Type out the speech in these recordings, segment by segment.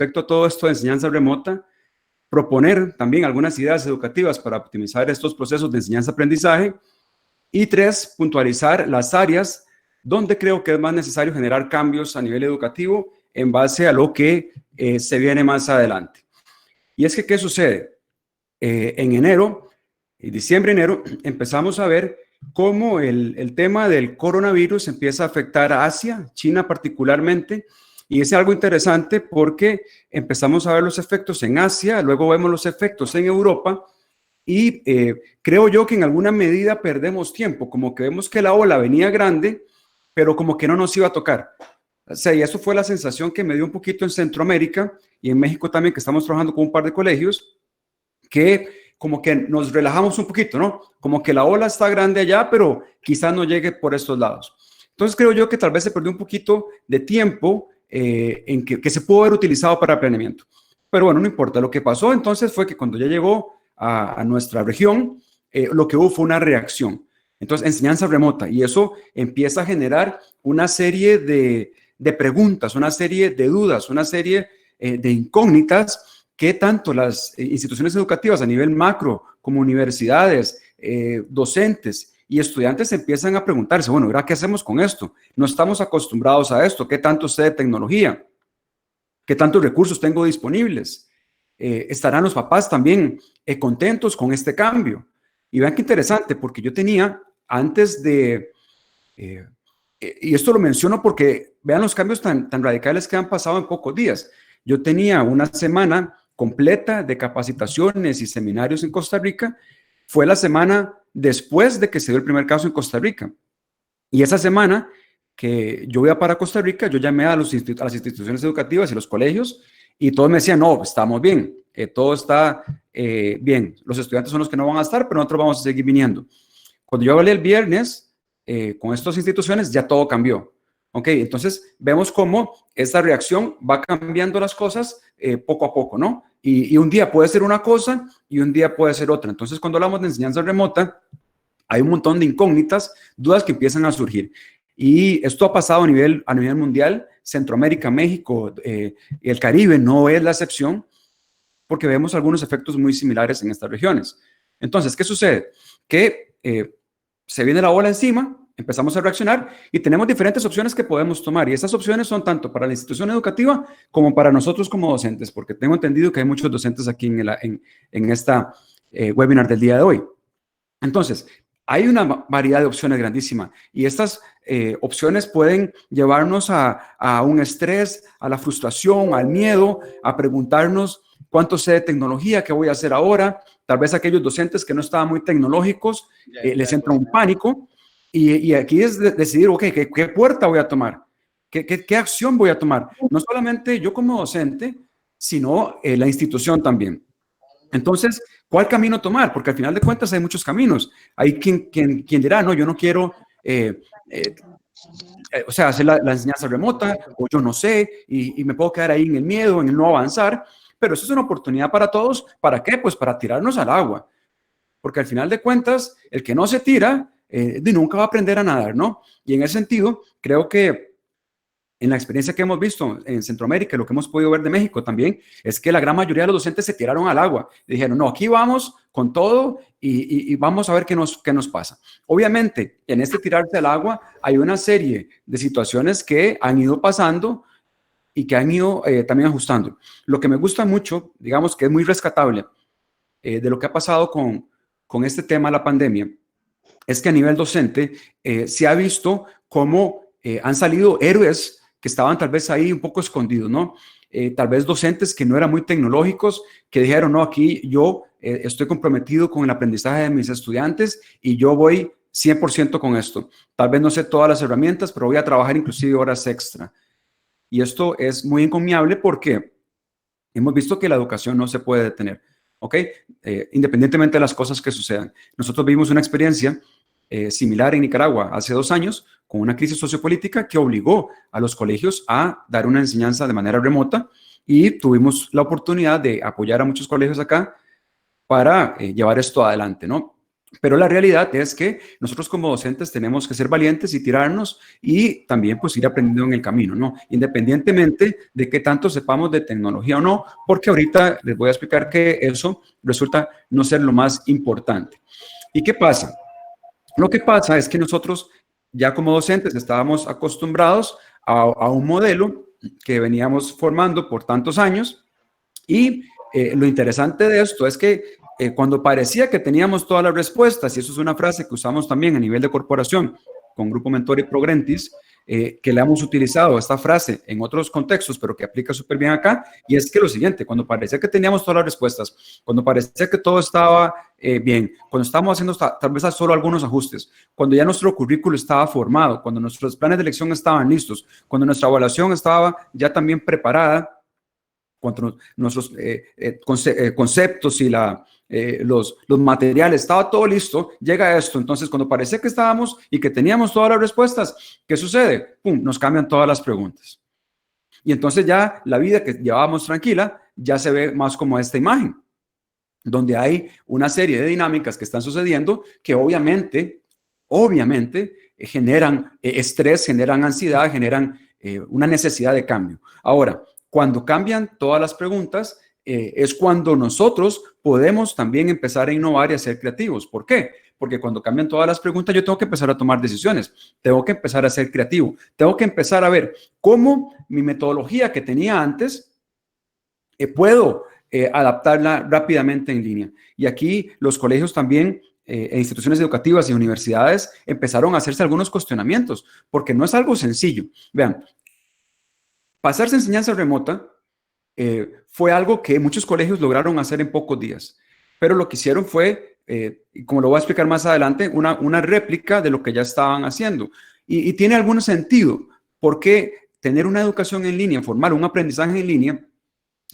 respecto a todo esto de enseñanza remota, proponer también algunas ideas educativas para optimizar estos procesos de enseñanza-aprendizaje. Y 3, puntualizar las áreas donde creo que es más necesario generar cambios a nivel educativo en base a lo que se viene más adelante. Y es que, ¿qué sucede? En enero, diciembre, enero, empezamos a ver cómo el tema del coronavirus empieza a afectar a Asia, China particularmente, y es algo interesante porque empezamos a ver los efectos en Asia, luego vemos los efectos en Europa, y creo yo que en alguna medida perdemos tiempo, como que vemos que la ola venía grande, pero como que no nos iba a tocar. O sea, y eso fue la sensación que me dio un poquito en Centroamérica y en México también, que estamos trabajando con un par de colegios, que como que nos relajamos un poquito, ¿no? Como que la ola está grande allá, pero quizás no llegue por estos lados. Entonces creo yo que tal vez se perdió un poquito de tiempo en que se pudo haber utilizado para planeamiento. Pero bueno, no importa. Lo que pasó entonces fue que cuando ya llegó a nuestra región, lo que hubo fue una reacción. Entonces, enseñanza remota, y eso empieza a generar una serie de preguntas, una serie de dudas, una serie de incógnitas que tanto las instituciones educativas a nivel macro como universidades, docentes y estudiantes empiezan a preguntarse, bueno, ¿ahora qué hacemos con esto? No estamos acostumbrados a esto. ¿Qué tanto sé de tecnología? ¿Qué tantos recursos tengo disponibles? ¿Estarán los papás también contentos con este cambio? Y vean qué interesante, porque yo tenía antes de, y esto lo menciono porque vean los cambios tan radicales que han pasado en pocos días. Yo tenía una semana completa de capacitaciones y seminarios en Costa Rica. Fue la semana después de que se dio el primer caso en Costa Rica. Y esa semana que yo iba para Costa Rica, yo llamé a las instituciones educativas y los colegios y todos me decían, no, estamos bien, todo está bien. Los estudiantes son los que no van a estar, pero nosotros vamos a seguir viniendo. Cuando yo hablé el viernes con estas instituciones, ya todo cambió. Ok, entonces vemos cómo esta reacción va cambiando las cosas poco a poco, ¿no? Y un día puede ser una cosa y un día puede ser otra. Entonces, cuando hablamos de enseñanza remota, hay un montón de incógnitas, dudas que empiezan a surgir. Y esto ha pasado a nivel mundial. Centroamérica, México, el Caribe no es la excepción, porque vemos algunos efectos muy similares en estas regiones. Entonces, ¿qué sucede? Que se viene la ola encima, empezamos a reaccionar y tenemos diferentes opciones que podemos tomar. Y estas opciones son tanto para la institución educativa como para nosotros como docentes, porque tengo entendido que hay muchos docentes aquí en esta webinar del día de hoy. Entonces, hay una variedad de opciones grandísima y estas opciones pueden llevarnos a un estrés, a la frustración, al miedo, a preguntarnos cuánto sé de tecnología, qué voy a hacer ahora. Tal vez aquellos docentes que no estaban muy tecnológicos les entra un pánico y aquí es decidir, ok, ¿qué puerta voy a tomar? ¿Qué acción voy a tomar? No solamente yo como docente, sino la institución también. Entonces, ¿cuál camino tomar? Porque al final de cuentas hay muchos caminos. Hay quien dirá, no, yo no quiero, o sea, hacer la enseñanza remota, o yo no sé, y me puedo quedar ahí en el miedo, en el no avanzar. Pero eso es una oportunidad para todos. ¿Para qué? Pues para tirarnos al agua. Porque al final de cuentas, el que no se tira, nunca va a aprender a nadar, ¿no? Y en ese sentido, creo que en la experiencia que hemos visto en Centroamérica, lo que hemos podido ver de México también, es que la gran mayoría de los docentes se tiraron al agua. Dijeron, no, aquí vamos con todo y vamos a ver qué nos pasa. Obviamente, en este tirarse al agua hay una serie de situaciones que han ido pasando y que han ido también ajustando. Lo que me gusta mucho, digamos que es muy rescatable de lo que ha pasado con este tema de la pandemia, es que a nivel docente se ha visto cómo han salido héroes que estaban tal vez ahí un poco escondidos, ¿no? Tal vez docentes que no eran muy tecnológicos, que dijeron, no, aquí yo estoy comprometido con el aprendizaje de mis estudiantes y yo voy 100% con esto. Tal vez no sé todas las herramientas, pero voy a trabajar inclusive horas extra. Y esto es muy encomiable porque hemos visto que la educación no se puede detener, ¿ok? Independientemente de las cosas que sucedan. Nosotros vivimos una experiencia similar en Nicaragua hace 2 años con una crisis sociopolítica que obligó a los colegios a dar una enseñanza de manera remota y tuvimos la oportunidad de apoyar a muchos colegios acá para llevar esto adelante, ¿no? Pero la realidad es que nosotros como docentes tenemos que ser valientes y tirarnos y también pues ir aprendiendo en el camino, ¿no? Independientemente de qué tanto sepamos de tecnología o no, porque ahorita les voy a explicar que eso resulta no ser lo más importante. ¿Y qué pasa? Lo que pasa es que nosotros ya como docentes estábamos acostumbrados a un modelo que veníamos formando por tantos años y lo interesante de esto es que cuando parecía que teníamos todas las respuestas, y eso es una frase que usamos también a nivel de corporación con Grupo Mentor y Progrentis, que le hemos utilizado esta frase en otros contextos, pero que aplica súper bien acá, y es que lo siguiente, cuando parecía que teníamos todas las respuestas, cuando parecía que todo estaba bien, cuando estábamos haciendo tal vez solo algunos ajustes, cuando ya nuestro currículo estaba formado, cuando nuestros planes de elección estaban listos, cuando nuestra evaluación estaba ya también preparada, cuando nuestros conceptos y los materiales, estaba todo listo, llega esto. Entonces, cuando parecía que estábamos y que teníamos todas las respuestas, ¿qué sucede? ¡Pum! Nos cambian todas las preguntas. Y entonces ya la vida que llevábamos tranquila ya se ve más como esta imagen, donde hay una serie de dinámicas que están sucediendo que obviamente generan estrés, generan ansiedad, generan una necesidad de cambio. Ahora, cuando cambian todas las preguntas, es cuando nosotros podemos también empezar a innovar y a ser creativos. ¿Por qué? Porque cuando cambian todas las preguntas, yo tengo que empezar a tomar decisiones, tengo que empezar a ser creativo, tengo que empezar a ver cómo mi metodología que tenía antes puedo adaptarla rápidamente en línea. Y aquí los colegios también e instituciones educativas y universidades empezaron a hacerse algunos cuestionamientos, porque no es algo sencillo. Vean, pasarse a enseñanza remota fue algo que muchos colegios lograron hacer en pocos días, pero lo que hicieron fue, como lo voy a explicar más adelante, una réplica de lo que ya estaban haciendo. Y tiene algún sentido, porque tener una educación en línea, formar un aprendizaje en línea,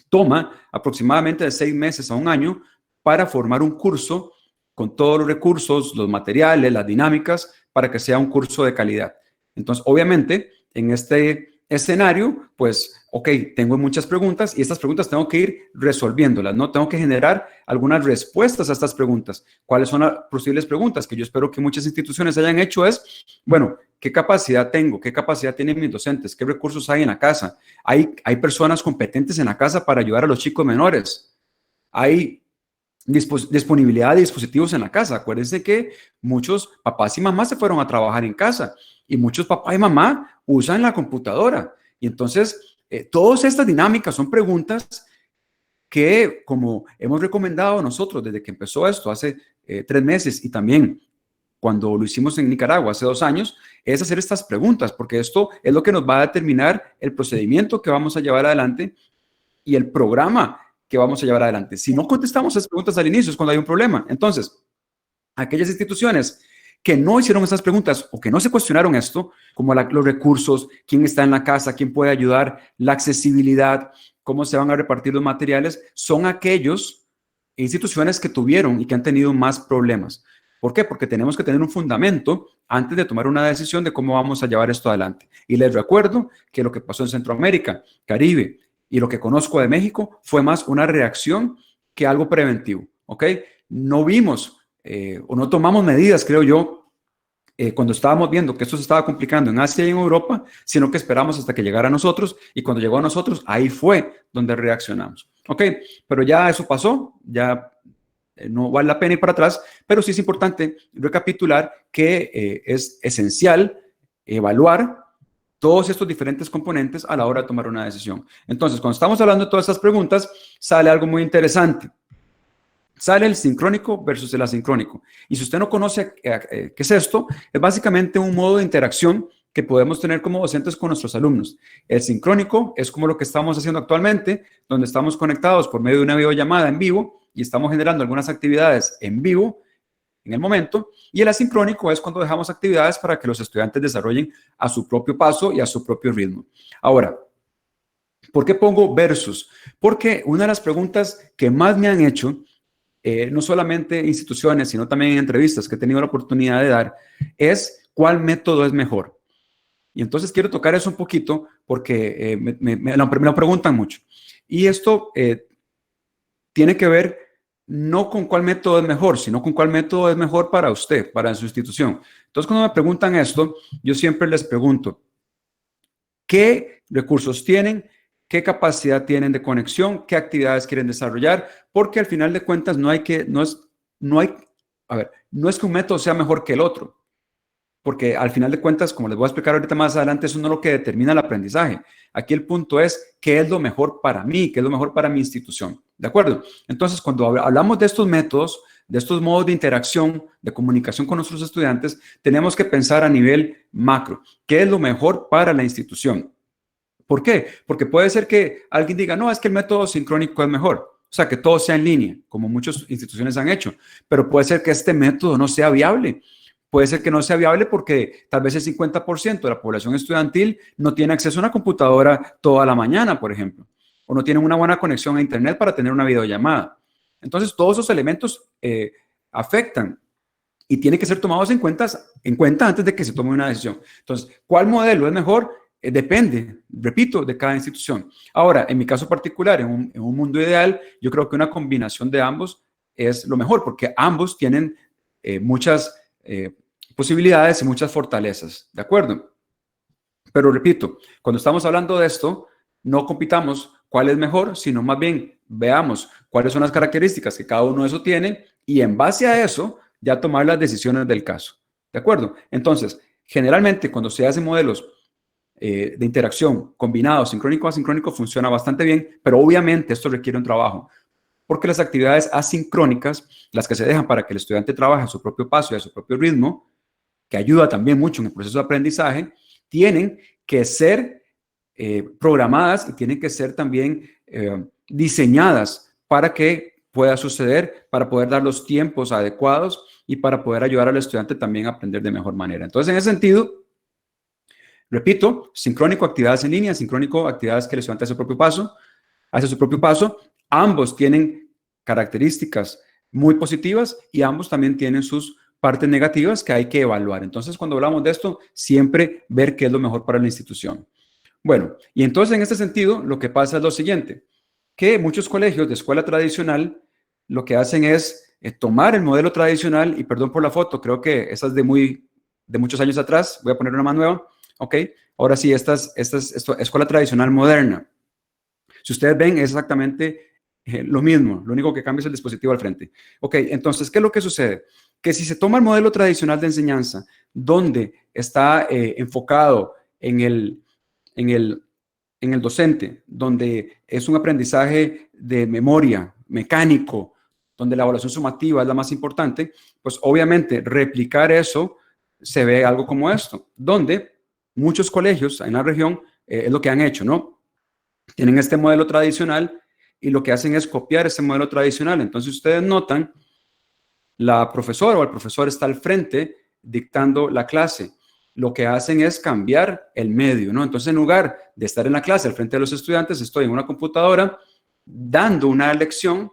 toma aproximadamente de 6 meses a un año para formar un curso con todos los recursos, los materiales, las dinámicas, para que sea un curso de calidad. Entonces, obviamente, en este escenario, pues, ok, tengo muchas preguntas y estas preguntas tengo que ir resolviéndolas, ¿no? Tengo que generar algunas respuestas a estas preguntas. ¿Cuáles son las posibles preguntas que yo espero que muchas instituciones hayan hecho? Es, bueno, ¿qué capacidad tengo? ¿Qué capacidad tienen mis docentes? ¿Qué recursos hay en la casa? ¿Hay personas competentes en la casa para ayudar a los chicos menores? ¿Hay disponibilidad de dispositivos en la casa? Acuérdense que muchos papás y mamás se fueron a trabajar en casa y muchos papás y mamá usan la computadora. Y entonces, todas estas dinámicas son preguntas que, como hemos recomendado nosotros desde que empezó esto hace 3 meses y también cuando lo hicimos en Nicaragua hace 2 años, es hacer estas preguntas, porque esto es lo que nos va a determinar el procedimiento que vamos a llevar adelante y el programa que vamos a llevar adelante. Si no contestamos esas preguntas al inicio es cuando hay un problema. Entonces, aquellas instituciones que no hicieron esas preguntas o que no se cuestionaron esto, como los recursos, quién está en la casa, quién puede ayudar, la accesibilidad, cómo se van a repartir los materiales, son aquellos instituciones que tuvieron y que han tenido más problemas. ¿Por qué? Porque tenemos que tener un fundamento antes de tomar una decisión de cómo vamos a llevar esto adelante. Y les recuerdo que lo que pasó en Centroamérica, Caribe y lo que conozco de México fue más una reacción que algo preventivo, ¿ok? No vimos o no tomamos medidas, creo yo, cuando estábamos viendo que esto se estaba complicando en Asia y en Europa, sino que esperamos hasta que llegara a nosotros y cuando llegó a nosotros, ahí fue donde reaccionamos. Ok, pero ya eso pasó, ya no vale la pena ir para atrás, pero sí es importante recapitular que es esencial evaluar todos estos diferentes componentes a la hora de tomar una decisión. Entonces, cuando estamos hablando de todas estas preguntas, sale algo muy interesante. Sale el sincrónico versus el asincrónico. Y si usted no conoce qué es esto, es básicamente un modo de interacción que podemos tener como docentes con nuestros alumnos. El sincrónico es como lo que estamos haciendo actualmente, donde estamos conectados por medio de una videollamada en vivo y estamos generando algunas actividades en vivo en el momento. Y el asincrónico es cuando dejamos actividades para que los estudiantes desarrollen a su propio paso y a su propio ritmo. Ahora, ¿por qué pongo versus? Porque una de las preguntas que más me han hecho no solamente instituciones, sino también en entrevistas que he tenido la oportunidad de dar, es cuál método es mejor. Y entonces quiero tocar eso un poquito porque me lo preguntan mucho. Y esto tiene que ver no con cuál método es mejor, sino con cuál método es mejor para usted, para su institución. Entonces, cuando me preguntan esto, yo siempre les pregunto, ¿qué recursos tienen? ¿Qué capacidad tienen de conexión? ¿Qué actividades quieren desarrollar? Porque al final de cuentas no es que un método sea mejor que el otro. Porque al final de cuentas, como les voy a explicar ahorita más adelante, eso no es lo que determina el aprendizaje. Aquí el punto es qué es lo mejor para mí, qué es lo mejor para mi institución. ¿De acuerdo? Entonces, cuando hablamos de estos métodos, de estos modos de interacción, de comunicación con nuestros estudiantes, tenemos que pensar a nivel macro. ¿Qué es lo mejor para la institución? ¿Por qué? Porque puede ser que alguien diga, no, es que el método sincrónico es mejor. O sea, que todo sea en línea, como muchas instituciones han hecho. Pero puede ser que este método no sea viable. Puede ser que no sea viable porque tal vez el 50% de la población estudiantil no tiene acceso a una computadora toda la mañana, por ejemplo, o no tienen una buena conexión a Internet para tener una videollamada. Entonces, todos esos elementos afectan y tienen que ser tomados en cuenta antes de que se tome una decisión. Entonces, ¿cuál modelo es mejor? Depende, repito, de cada institución. Ahora, en mi caso particular, en un mundo ideal, yo creo que una combinación de ambos es lo mejor, porque ambos tienen muchas posibilidades y muchas fortalezas, ¿de acuerdo? Pero repito, cuando estamos hablando de esto, no compitamos cuál es mejor, sino más bien veamos cuáles son las características que cada uno de esos tiene y en base a eso ya tomar las decisiones del caso, ¿de acuerdo? Entonces, generalmente cuando se hacen modelos de interacción combinados, sincrónico asincrónico, funciona bastante bien, pero obviamente esto requiere un trabajo, porque las actividades asincrónicas, las que se dejan para que el estudiante trabaje a su propio paso y a su propio ritmo, que ayuda también mucho en el proceso de aprendizaje, tienen que ser programadas y tienen que ser también diseñadas para que pueda suceder, para poder dar los tiempos adecuados y para poder ayudar al estudiante también a aprender de mejor manera. Entonces, en ese sentido, repito, sincrónico, actividades en línea, sincrónico, actividades que el estudiante hace su propio paso. Ambos tienen características muy positivas y ambos también tienen sus partes negativas que hay que evaluar. Entonces, cuando hablamos de esto, siempre ver qué es lo mejor para la institución. Bueno, y entonces en este sentido, lo que pasa es lo siguiente, que muchos colegios de escuela tradicional lo que hacen es tomar el modelo tradicional, y perdón por la foto, creo que esa es de muchos años atrás, voy a poner una más nueva, ok, ahora sí, esta es escuela tradicional moderna. Si ustedes ven, es exactamente lo mismo, lo único que cambia es el dispositivo al frente. Ok, entonces, ¿qué es lo que sucede? Que si se toma el modelo tradicional de enseñanza, donde está enfocado en el docente, donde es un aprendizaje de memoria, mecánico, donde la evaluación sumativa es la más importante, pues obviamente replicar eso se ve algo como esto, donde muchos colegios en la región es lo que han hecho, ¿no? Tienen este modelo tradicional y lo que hacen es copiar ese modelo tradicional. Entonces ustedes notan, la profesora o el profesor está al frente dictando la clase. Lo que hacen es cambiar el medio, ¿no? Entonces, en lugar de estar en la clase al frente de los estudiantes, estoy en una computadora dando una lección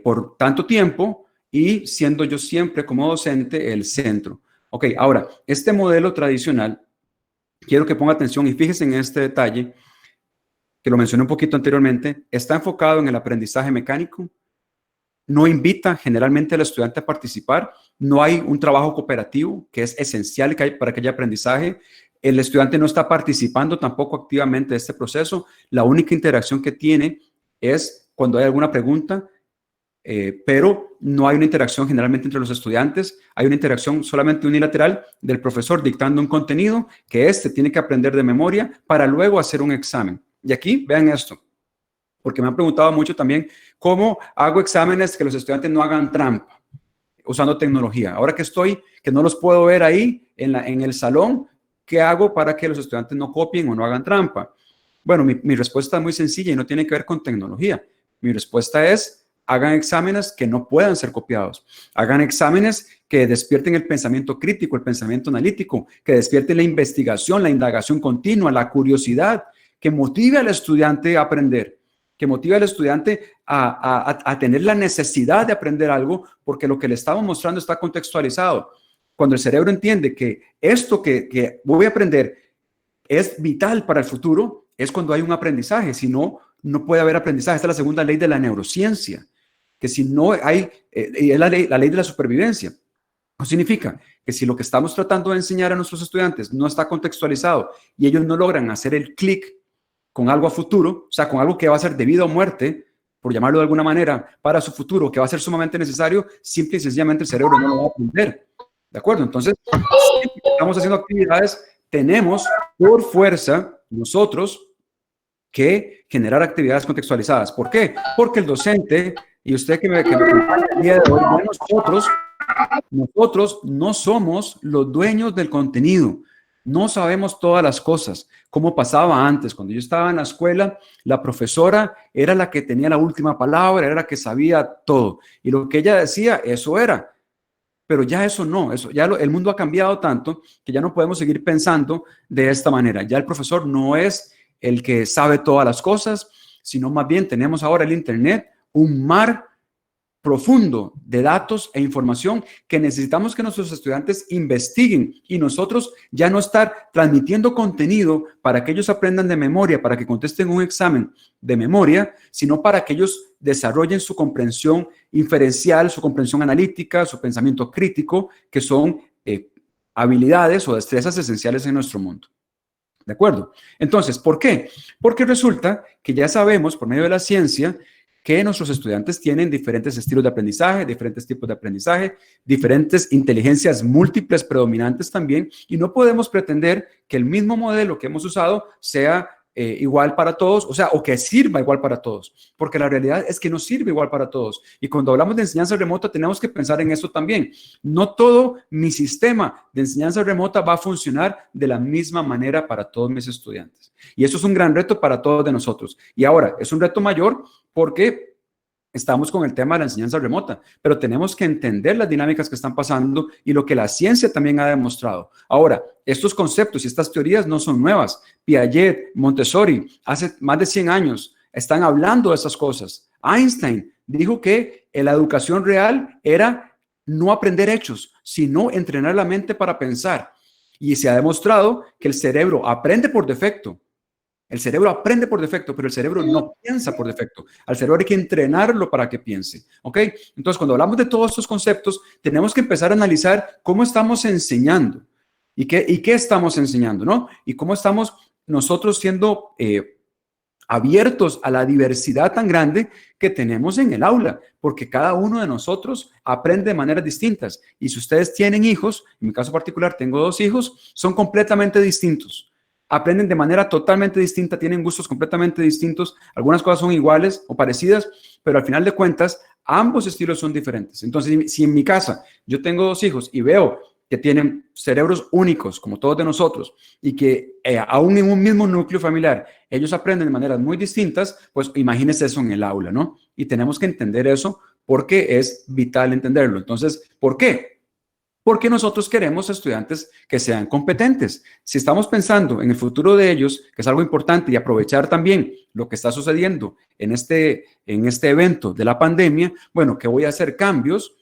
por tanto tiempo y siendo yo siempre como docente el centro. Ok, ahora, este modelo tradicional, quiero que ponga atención y fíjese en este detalle, que lo mencioné un poquito anteriormente, está enfocado en el aprendizaje mecánico, no invita generalmente al estudiante a participar, no hay un trabajo cooperativo que es esencial para que haya aprendizaje, el estudiante no está participando tampoco activamente de este proceso, la única interacción que tiene es cuando hay alguna pregunta, pero no hay una interacción generalmente entre los estudiantes, hay una interacción solamente unilateral del profesor dictando un contenido que éste tiene que aprender de memoria para luego hacer un examen. Y aquí, vean esto, porque me han preguntado mucho también cómo hago exámenes que los estudiantes no hagan trampa usando tecnología. Ahora que no los puedo ver ahí en el salón, ¿qué hago para que los estudiantes no copien o no hagan trampa? Bueno, mi respuesta es muy sencilla y no tiene que ver con tecnología. Mi respuesta es, hagan exámenes que no puedan ser copiados. Hagan exámenes que despierten el pensamiento crítico, el pensamiento analítico, que despierten la investigación, la indagación continua, la curiosidad, que motive al estudiante a aprender, que motive al estudiante a tener la necesidad de aprender algo, porque lo que le estamos mostrando está contextualizado. Cuando el cerebro entiende que esto que voy a aprender es vital para el futuro, es cuando hay un aprendizaje. Si no, no puede haber aprendizaje. Esta es la segunda ley de la neurociencia. que si no hay, y es la ley de la supervivencia. Eso significa que si lo que estamos tratando de enseñar a nuestros estudiantes no está contextualizado y ellos no logran hacer el clic con algo a futuro, o sea, con algo que va a ser de vida o muerte, por llamarlo de alguna manera, para su futuro, que va a ser sumamente necesario, simple y sencillamente el cerebro no lo va a aprender. ¿De acuerdo? Entonces, siempre que estamos haciendo actividades, tenemos por fuerza nosotros que generar actividades contextualizadas. ¿Por qué? Porque el docente, y usted que me acompaña el día de hoy, nosotros no somos los dueños del contenido. No sabemos todas las cosas, como pasaba antes. Cuando yo estaba en la escuela, la profesora era la que tenía la última palabra, era la que sabía todo. Y lo que ella decía, eso era. Pero ya eso no, el mundo ha cambiado tanto que ya no podemos seguir pensando de esta manera. Ya el profesor no es el que sabe todas las cosas, sino más bien tenemos ahora el Internet, un mar profundo de datos e información que necesitamos que nuestros estudiantes investiguen y nosotros ya no estar transmitiendo contenido para que ellos aprendan de memoria, para que contesten un examen de memoria, sino para que ellos desarrollen su comprensión inferencial, su comprensión analítica, su pensamiento crítico, que son habilidades o destrezas esenciales en nuestro mundo. ¿De acuerdo? Entonces, ¿por qué? Porque resulta que ya sabemos por medio de la ciencia que nuestros estudiantes tienen diferentes estilos de aprendizaje, diferentes tipos de aprendizaje, diferentes inteligencias múltiples predominantes también, y no podemos pretender que el mismo modelo que hemos usado sea igual para todos, o sea, o que sirva igual para todos, porque la realidad es que no sirve igual para todos. Y cuando hablamos de enseñanza remota, tenemos que pensar en esto también. No todo mi sistema de enseñanza remota va a funcionar de la misma manera para todos mis estudiantes. Y eso es un gran reto para todos de nosotros. Y ahora, es un reto mayor porque estamos con el tema de la enseñanza remota, pero tenemos que entender las dinámicas que están pasando y lo que la ciencia también ha demostrado. Ahora, estos conceptos y estas teorías no son nuevas. Piaget, Montessori, hace más de 100 años están hablando de esas cosas. Einstein dijo que la educación real era no aprender hechos, sino entrenar la mente para pensar. Y se ha demostrado que el cerebro aprende por defecto. El cerebro aprende por defecto, pero el cerebro no piensa por defecto. Al cerebro hay que entrenarlo para que piense, ¿ok? Entonces, cuando hablamos de todos estos conceptos, tenemos que empezar a analizar cómo estamos enseñando y qué estamos enseñando, ¿no? Y cómo estamos nosotros siendo abiertos a la diversidad tan grande que tenemos en el aula, porque cada uno de nosotros aprende de maneras distintas. Y si ustedes tienen hijos, en mi caso particular tengo 2 hijos, son completamente distintos. Aprenden de manera totalmente distinta, tienen gustos completamente distintos, algunas cosas son iguales o parecidas, pero al final de cuentas, ambos estilos son diferentes. Entonces, si en mi casa yo tengo 2 hijos y veo que tienen cerebros únicos, como todos de nosotros, y que aún en un mismo núcleo familiar, ellos aprenden de maneras muy distintas, pues imagínense eso en el aula, ¿no? Y tenemos que entender eso porque es vital entenderlo. Entonces, ¿por qué? Porque nosotros queremos estudiantes que sean competentes. Si estamos pensando en el futuro de ellos, que es algo importante, y aprovechar también lo que está sucediendo en este evento de la pandemia, bueno, que voy a hacer cambios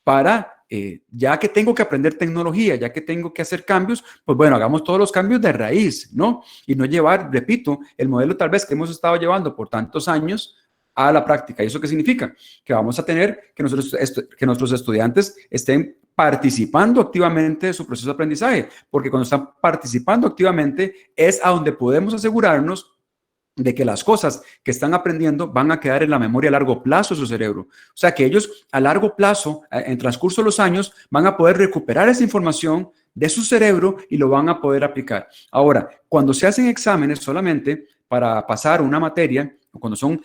para, ya que tengo que aprender tecnología, ya que tengo que hacer cambios, pues bueno, hagamos todos los cambios de raíz, ¿no? Y no llevar, repito, el modelo tal vez que hemos estado llevando por tantos años a la práctica. ¿Y eso qué significa? Que vamos a tener que nuestros estudiantes estén participando activamente de su proceso de aprendizaje, porque cuando están participando activamente es a donde podemos asegurarnos de que las cosas que están aprendiendo van a quedar en la memoria a largo plazo de su cerebro. O sea, que ellos a largo plazo, en transcurso de los años, van a poder recuperar esa información de su cerebro y lo van a poder aplicar. Ahora, cuando se hacen exámenes solamente para pasar una materia, o cuando son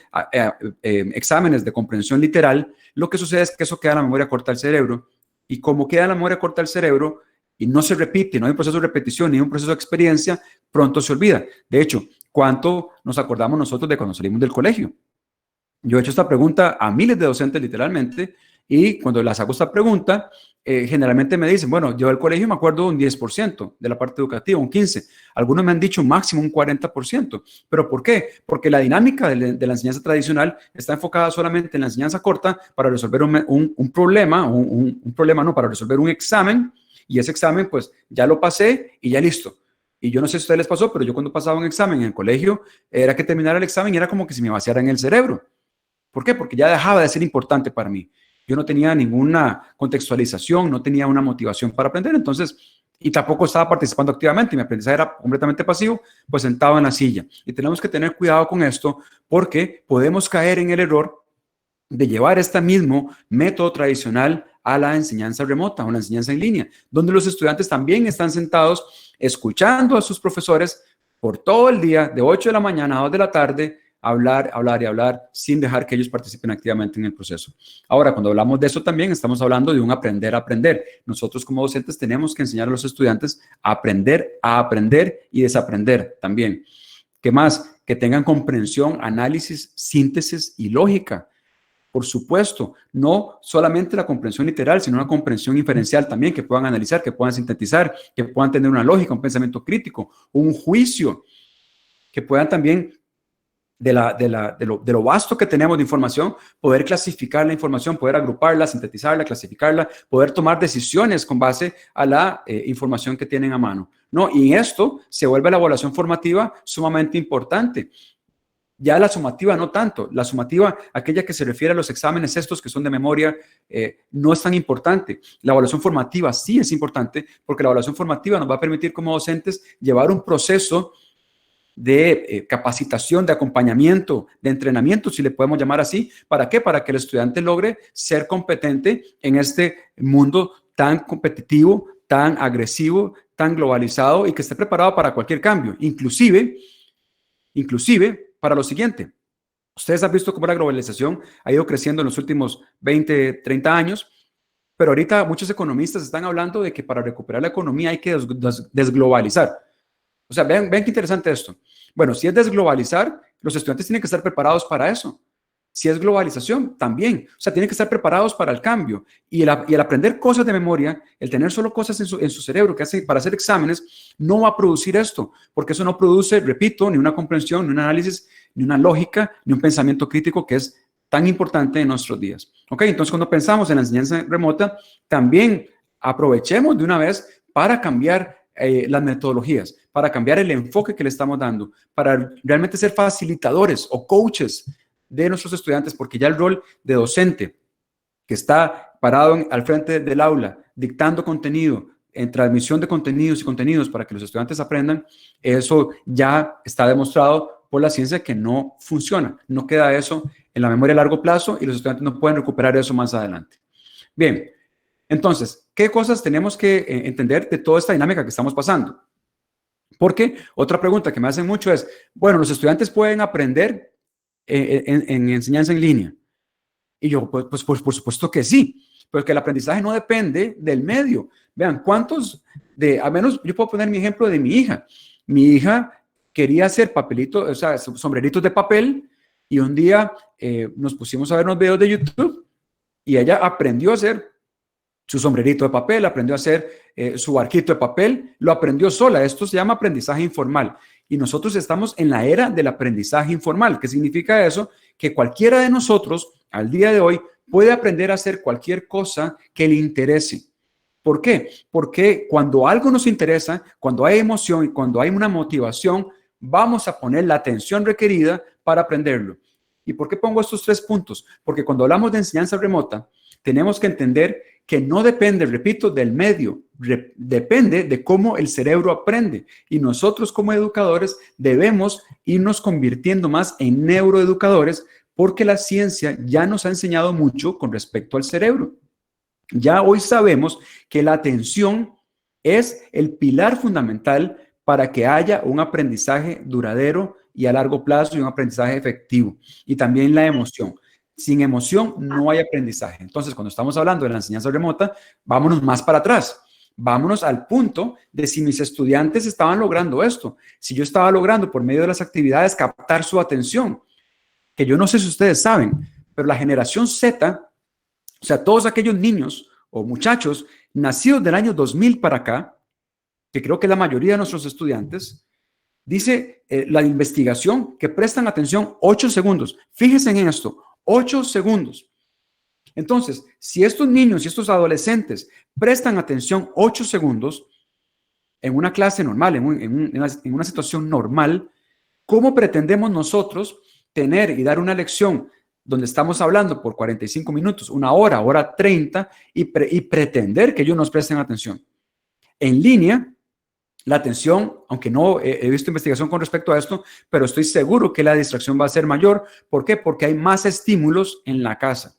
exámenes de comprensión literal, lo que sucede es que eso queda en la memoria corta del cerebro. Y como queda en la memoria corta del cerebro y no se repite, no hay un proceso de repetición ni un proceso de experiencia, pronto se olvida. De hecho, ¿cuánto nos acordamos nosotros de cuando salimos del colegio? Yo he hecho esta pregunta a miles de docentes literalmente y cuando les hago esta pregunta, generalmente me dicen, bueno, yo del colegio me acuerdo un 10% de la parte educativa, un 15%. Algunos me han dicho máximo un 40%. ¿Pero por qué? Porque la dinámica de la enseñanza tradicional está enfocada solamente en la enseñanza corta para resolver un problema, para resolver un examen, y ese examen pues ya lo pasé y ya listo. Y yo no sé si a ustedes les pasó, pero yo cuando pasaba un examen en el colegio, era que terminara el examen y era como que se me vaciara en el cerebro. ¿Por qué? Porque ya dejaba de ser importante para mí. Yo no tenía ninguna contextualización, no tenía una motivación para aprender, entonces, y tampoco estaba participando activamente, mi aprendizaje era completamente pasivo, pues sentado en la silla. Y tenemos que tener cuidado con esto porque podemos caer en el error de llevar este mismo método tradicional a la enseñanza remota, a una enseñanza en línea, donde los estudiantes también están sentados escuchando a sus profesores por todo el día, de 8 de la mañana a 2 de la tarde, hablar, hablar y hablar, sin dejar que ellos participen activamente en el proceso. Ahora, cuando hablamos de eso también, estamos hablando de un aprender a aprender. Nosotros como docentes tenemos que enseñar a los estudiantes a aprender y desaprender también. ¿Qué más? Que tengan comprensión, análisis, síntesis y lógica. Por supuesto, no solamente la comprensión literal, sino una comprensión inferencial también, que puedan analizar, que puedan sintetizar, que puedan tener una lógica, un pensamiento crítico, un juicio, que puedan también, de lo vasto que tenemos de información, poder clasificar la información, poder agruparla, sintetizarla, clasificarla, poder tomar decisiones con base a la información que tienen a mano, ¿no? Y en esto se vuelve la evaluación formativa sumamente importante. Ya la sumativa no tanto. La sumativa, aquella que se refiere a los exámenes estos que son de memoria, no es tan importante. La evaluación formativa sí es importante porque la evaluación formativa nos va a permitir como docentes llevar un proceso de capacitación, de acompañamiento, de entrenamiento, si le podemos llamar así. ¿Para qué? Para que el estudiante logre ser competente en este mundo tan competitivo, tan agresivo, tan globalizado y que esté preparado para cualquier cambio, inclusive para lo siguiente. Ustedes han visto cómo la globalización ha ido creciendo en los últimos 20, 30 años, pero ahorita muchos economistas están hablando de que para recuperar la economía hay que desglobalizar. O sea, vean qué interesante esto. Bueno, si es desglobalizar, los estudiantes tienen que estar preparados para eso. Si es globalización, también. O sea, tienen que estar preparados para el cambio. Y el aprender cosas de memoria, el tener solo cosas en su cerebro que hace para hacer exámenes, no va a producir esto, porque eso no produce, repito, ni una comprensión, ni un análisis, ni una lógica, ni un pensamiento crítico que es tan importante en nuestros días. ¿Ok? Entonces, cuando pensamos en la enseñanza remota, también aprovechemos de una vez para cambiar las metodologías, para cambiar el enfoque que le estamos dando, para realmente ser facilitadores o coaches de nuestros estudiantes, porque ya el rol de docente que está parado al frente del aula, dictando contenido, en transmisión de contenidos y contenidos para que los estudiantes aprendan, eso ya está demostrado por la ciencia que no funciona. No queda eso en la memoria a largo plazo y los estudiantes no pueden recuperar eso más adelante. Bien, entonces, ¿qué cosas tenemos que entender de toda esta dinámica que estamos pasando? Porque otra pregunta que me hacen mucho es, bueno, los estudiantes pueden aprender en enseñanza en línea. Y yo, pues por supuesto que sí, porque el aprendizaje no depende del medio. Vean, ¿cuántos al menos yo puedo poner mi ejemplo de mi hija? Mi hija quería hacer papelitos, o sea, sombreritos de papel, y un día nos pusimos a ver unos videos de YouTube y ella aprendió a hacer su sombrerito de papel, aprendió a hacer su barquito de papel, lo aprendió sola. Esto se llama aprendizaje informal. Y nosotros estamos en la era del aprendizaje informal. ¿Qué significa eso? Que cualquiera de nosotros, al día de hoy, puede aprender a hacer cualquier cosa que le interese. ¿Por qué? Porque cuando algo nos interesa, cuando hay emoción y cuando hay una motivación, vamos a poner la atención requerida para aprenderlo. ¿Y por qué pongo estos 3 puntos? Porque cuando hablamos de enseñanza remota, tenemos que entender que no depende, repito, del medio, depende de cómo el cerebro aprende. Y nosotros como educadores debemos irnos convirtiendo más en neuroeducadores porque la ciencia ya nos ha enseñado mucho con respecto al cerebro. Ya hoy sabemos que la atención es el pilar fundamental para que haya un aprendizaje duradero y a largo plazo y un aprendizaje efectivo. Y también la emoción. Sin emoción no hay aprendizaje. Entonces, cuando estamos hablando de la enseñanza remota, vámonos más para atrás. Vámonos al punto de si mis estudiantes estaban logrando esto. Si yo estaba logrando por medio de las actividades captar su atención, que yo no sé si ustedes saben, pero la generación Z, o sea, todos aquellos niños o muchachos nacidos del año 2000 para acá, que creo que la mayoría de nuestros estudiantes, dice la investigación que prestan atención 8 segundos. Fíjense en esto, 8 segundos. Entonces, si estos niños y estos adolescentes prestan atención 8 segundos en una clase normal, en una situación normal, ¿cómo pretendemos nosotros tener y dar una lección donde estamos hablando por 45 minutos, una hora, hora 30, y pretender que ellos nos presten atención. En línea, la atención, aunque no he visto investigación con respecto a esto, pero estoy seguro que la distracción va a ser mayor. ¿Por qué? Porque hay más estímulos en la casa.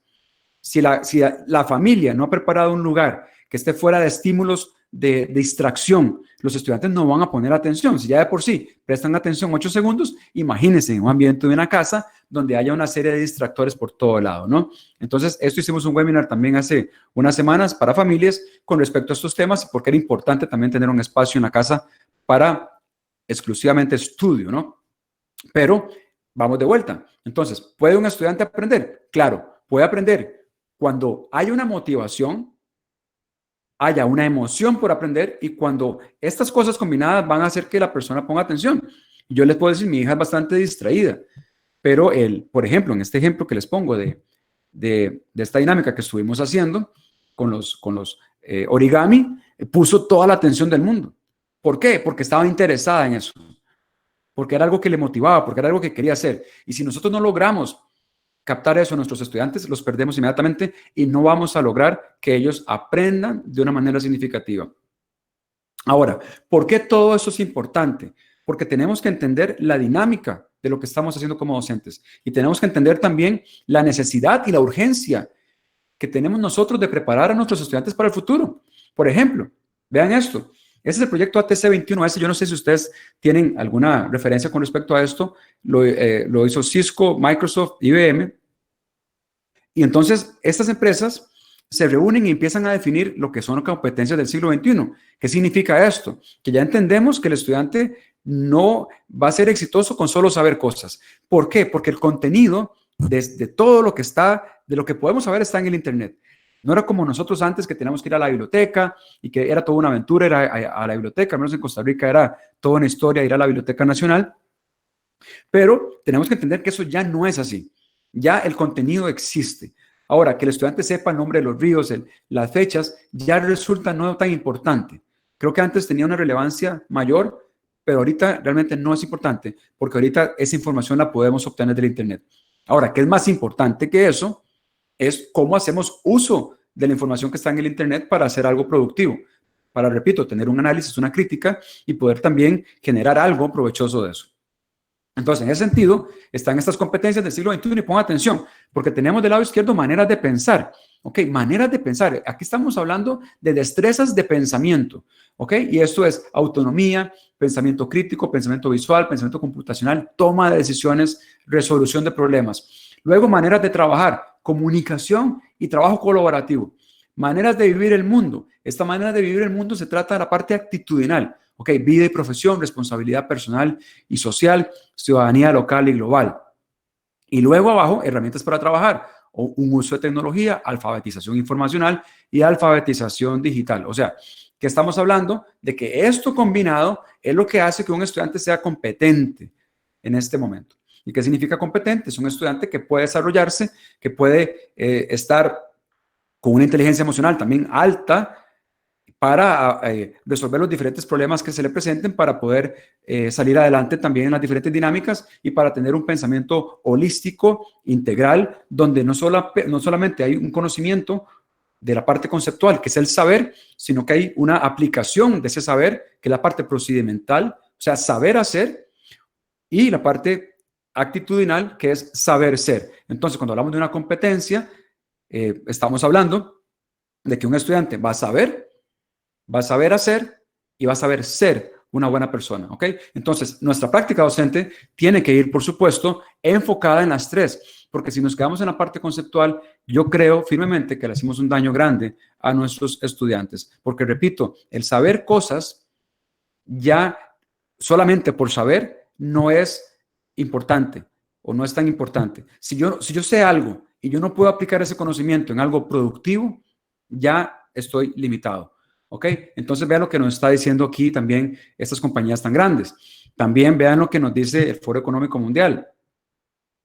Si la familia no ha preparado un lugar que esté fuera de estímulos de distracción, los estudiantes no van a poner atención. Si ya de por sí prestan atención 8 segundos, imagínense en un ambiente de una casa donde haya una serie de distractores por todo lado, ¿no? Entonces, esto hicimos un webinar también hace unas semanas para familias con respecto a estos temas, porque era importante también tener un espacio en la casa para exclusivamente estudio, ¿no? Pero vamos de vuelta. Entonces, ¿puede un estudiante aprender? Claro, puede aprender cuando hay una motivación, haya una emoción por aprender, y cuando estas cosas combinadas van a hacer que la persona ponga atención. Yo les puedo decir, mi hija es bastante distraída, pero por ejemplo, en este ejemplo que les pongo de esta dinámica que estuvimos haciendo con los origami, puso toda la atención del mundo. ¿Por qué? Porque estaba interesada en eso, porque era algo que le motivaba, porque era algo que quería hacer. Y si nosotros no logramos captar eso a nuestros estudiantes, los perdemos inmediatamente y no vamos a lograr que ellos aprendan de una manera significativa. Ahora, ¿por qué todo eso es importante? Porque tenemos que entender la dinámica de lo que estamos haciendo como docentes y tenemos que entender también la necesidad y la urgencia que tenemos nosotros de preparar a nuestros estudiantes para el futuro. Por ejemplo, vean esto. Ese es el proyecto ATC21S. Yo no sé si ustedes tienen alguna referencia con respecto a esto. Lo hizo Cisco, Microsoft, IBM. Y entonces estas empresas se reúnen y empiezan a definir lo que son las competencias del siglo XXI. ¿Qué significa esto? Que ya entendemos que el estudiante no va a ser exitoso con solo saber cosas. ¿Por qué? Porque el contenido de todo lo que está, de lo que podemos saber, está en el Internet. No era como nosotros antes, que teníamos que ir a la biblioteca y que era toda una aventura ir a la biblioteca. Al menos en Costa Rica era toda una historia ir a la Biblioteca Nacional. Pero tenemos que entender que eso ya no es así. Ya el contenido existe. Ahora, que el estudiante sepa el nombre de los ríos, las fechas, ya resulta no tan importante. Creo que antes tenía una relevancia mayor, pero ahorita realmente no es importante, porque ahorita esa información la podemos obtener del Internet. Ahora, ¿qué es más importante que eso? Es cómo hacemos uso de la información que está en el Internet para hacer algo productivo, para, repito, tener un análisis, una crítica y poder también generar algo provechoso de eso. Entonces, en ese sentido, están estas competencias del siglo XXI y pongan atención, porque tenemos del lado izquierdo maneras de pensar, ¿ok? Maneras de pensar. Aquí estamos hablando de destrezas de pensamiento, ¿ok? Y esto es autonomía, pensamiento crítico, pensamiento visual, pensamiento computacional, toma de decisiones, resolución de problemas. Luego, maneras de trabajar, comunicación y trabajo colaborativo. Maneras de vivir el mundo. Esta manera de vivir el mundo se trata de la parte actitudinal. Ok, vida y profesión, responsabilidad personal y social, ciudadanía local y global. Y luego abajo, herramientas para trabajar, o un uso de tecnología, alfabetización informacional y alfabetización digital. O sea, que estamos hablando de que esto combinado es lo que hace que un estudiante sea competente en este momento. ¿Y qué significa competente? Es un estudiante que puede desarrollarse, que puede estar con una inteligencia emocional también alta, para resolver los diferentes problemas que se le presenten, para poder salir adelante también en las diferentes dinámicas y para tener un pensamiento holístico, integral, donde no solamente hay un conocimiento de la parte conceptual, que es el saber, sino que hay una aplicación de ese saber, que es la parte procedimental, o sea, saber hacer, y la parte actitudinal, que es saber ser. Entonces, cuando hablamos de una competencia, estamos hablando de que un estudiante va a saber hacer y va a saber ser una buena persona, ¿ok? Entonces, nuestra práctica docente tiene que ir, por supuesto, enfocada en las tres, porque si nos quedamos en la parte conceptual, yo creo firmemente que le hacemos un daño grande a nuestros estudiantes, porque, repito, el saber cosas ya solamente por saber no es importante o no es tan importante. Si yo sé algo y yo no puedo aplicar ese conocimiento en algo productivo, ya estoy limitado. ¿Ok? Entonces vean lo que nos está diciendo aquí también estas compañías tan grandes. También vean lo que nos dice el Foro Económico Mundial.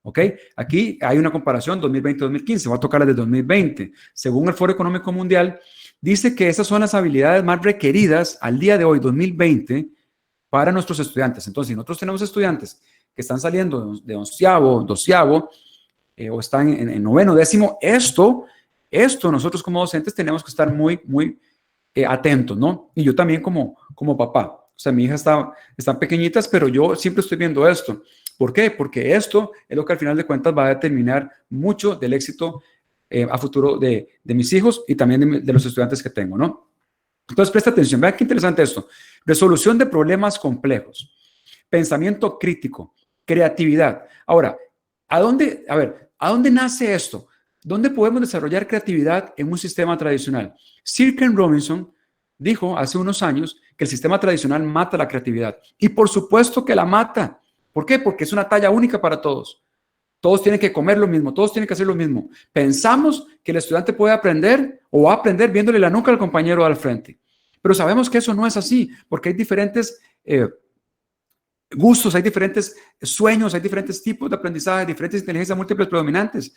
¿Ok? Aquí hay una comparación 2020-2015. Voy a tocar la de 2020. Según el Foro Económico Mundial, dice que esas son las habilidades más requeridas al día de hoy, 2020, para nuestros estudiantes. Entonces, si nosotros tenemos estudiantes que están saliendo de onceavo, doceavo, o están en noveno, décimo, esto nosotros como docentes tenemos que estar muy, muy atentos, ¿no? Y yo también como papá. O sea, mi hija están pequeñitas, pero yo siempre estoy viendo esto. ¿Por qué? Porque esto es lo que al final de cuentas va a determinar mucho del éxito a futuro de mis hijos y también de los estudiantes que tengo, ¿no? Entonces, presta atención. Vean qué interesante esto. Resolución de problemas complejos, pensamiento crítico, creatividad. Ahora, ¿a dónde nace esto? ¿Dónde podemos desarrollar creatividad en un sistema tradicional? Sir Ken Robinson dijo hace unos años que el sistema tradicional mata la creatividad. Y por supuesto que la mata. ¿Por qué? Porque es una talla única para todos. Todos tienen que comer lo mismo, todos tienen que hacer lo mismo. Pensamos que el estudiante puede aprender o va a aprender viéndole la nuca al compañero al frente. Pero sabemos que eso no es así, porque hay diferentes gustos, hay diferentes sueños, hay diferentes tipos de aprendizaje, diferentes inteligencias múltiples predominantes.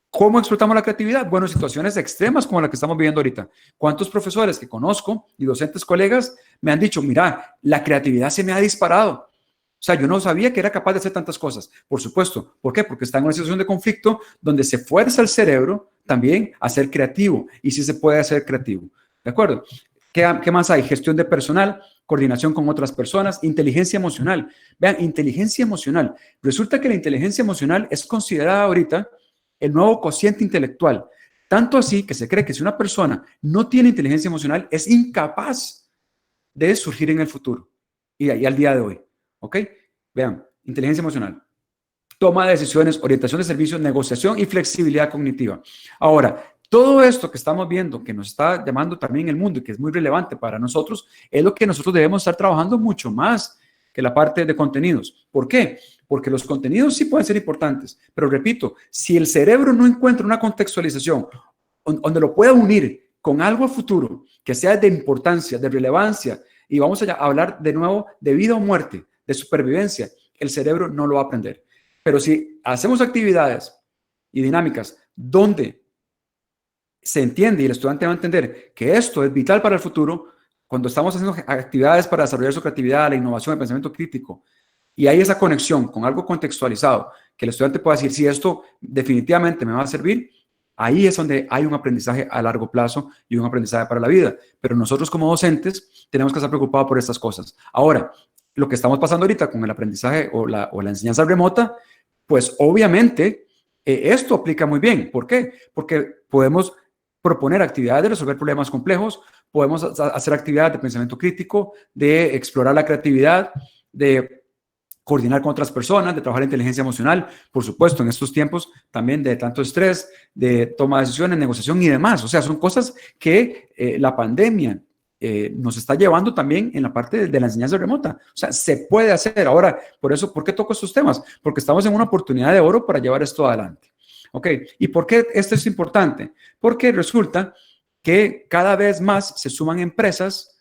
¿Cómo explotamos la creatividad? Bueno, situaciones extremas como la que estamos viviendo ahorita. ¿Cuántos profesores que conozco y docentes colegas me han dicho, mira, la creatividad se me ha disparado? O sea, yo no sabía que era capaz de hacer tantas cosas. Por supuesto. ¿Por qué? Porque está en una situación de conflicto donde se fuerza el cerebro también a ser creativo. Y sí se puede hacer creativo. ¿De acuerdo? ¿Qué más hay? Gestión de personal, coordinación con otras personas, inteligencia emocional. Vean, inteligencia emocional. Resulta que la inteligencia emocional es considerada ahorita el nuevo cociente intelectual. Tanto así que se cree que si una persona no tiene inteligencia emocional, es incapaz de surgir en el futuro. Y ahí al día de hoy. ¿Ok? Vean, inteligencia emocional. Toma de decisiones, orientación de servicios, negociación y flexibilidad cognitiva. Ahora, todo esto que estamos viendo, que nos está llamando también el mundo y que es muy relevante para nosotros, es lo que nosotros debemos estar trabajando mucho más que la parte de contenidos. ¿Por qué? Porque los contenidos sí pueden ser importantes, pero repito, si el cerebro no encuentra una contextualización donde lo pueda unir con algo a futuro que sea de importancia, de relevancia, y vamos a hablar de nuevo de vida o muerte, de supervivencia, el cerebro no lo va a aprender. Pero si hacemos actividades y dinámicas donde se entiende y el estudiante va a entender que esto es vital para el futuro, cuando estamos haciendo actividades para desarrollar su creatividad, la innovación, el pensamiento crítico, y hay esa conexión con algo contextualizado, que el estudiante pueda decir, si esto definitivamente me va a servir, ahí es donde hay un aprendizaje a largo plazo y un aprendizaje para la vida. Pero nosotros como docentes tenemos que estar preocupados por estas cosas. Ahora, lo que estamos pasando ahorita con el aprendizaje o la enseñanza remota, pues obviamente esto aplica muy bien. ¿Por qué? Porque podemos proponer actividades de resolver problemas complejos, podemos hacer actividades de pensamiento crítico, de explorar la creatividad, de coordinar con otras personas, de trabajar la inteligencia emocional, por supuesto, en estos tiempos también de tanto estrés, de toma de decisiones, negociación y demás. O sea, son cosas que la pandemia nos está llevando también en la parte de la enseñanza remota. O sea, se puede hacer. Ahora, por eso, ¿por qué toco estos temas? Porque estamos en una oportunidad de oro para llevar esto adelante. ¿Ok? ¿Y por qué esto es importante? Porque resulta que cada vez más se suman empresas